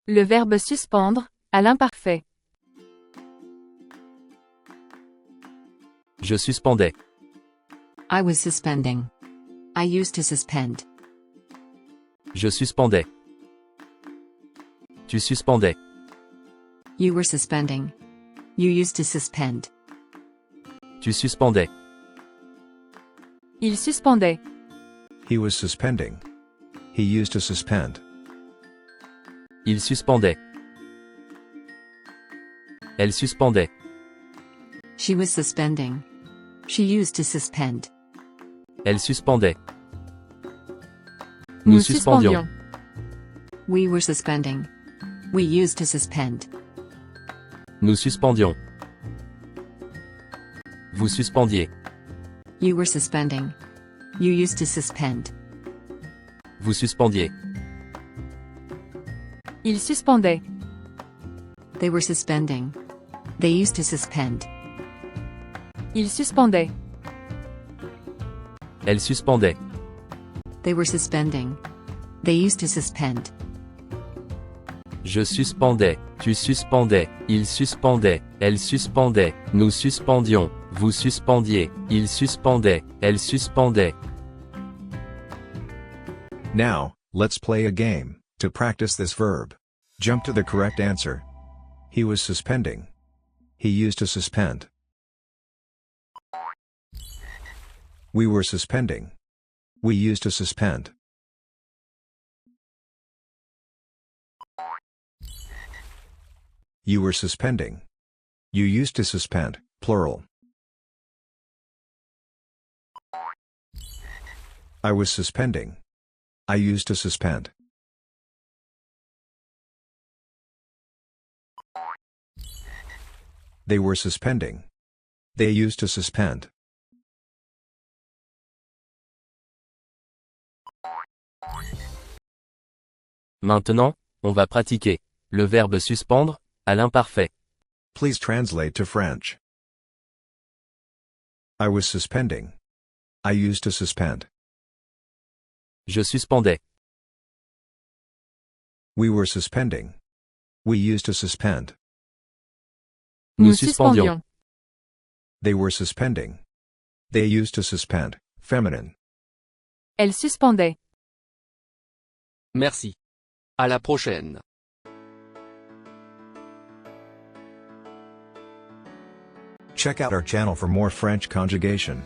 Le verbe suspendre, à l'imparfait. Je suspendais. I was suspending. I used to suspend. Je suspendais. Tu suspendais. You were suspending. You used to suspend. Tu suspendais. Il suspendait. He was suspending. He used to suspend. Il suspendait. Elle suspendait. She was suspending. She used to suspend. Elle suspendait. Nous suspendions. We were suspending. We used to suspend. Nous suspendions. Vous suspendiez. You were suspending. You used to suspend. Vous suspendiez. Il suspendait. They were suspending. They used to suspend. Il suspendait. Elle suspendait. They were suspending. They used to suspend. Je suspendais. Tu suspendais. Il suspendait. Elle suspendait. Nous suspendions. Vous suspendiez. Il suspendait. Elle suspendait. Now, let's play a game, to practice this verb. Jump to the correct answer. He was suspending. He used to suspend. We were suspending. We used to suspend. You were suspending. You used to suspend, plural. I was suspending. I used to suspend. They were suspending. They used to suspend. Maintenant, on va pratiquer le verbe suspendre à l'imparfait. Please translate to French. I was suspending. I used to suspend. Je suspendais. We were suspending. We used to suspend. Nous suspendions. They were suspending. They used to suspend, feminine. Elle suspendait. Merci. À la prochaine. Check out our channel for more French conjugation.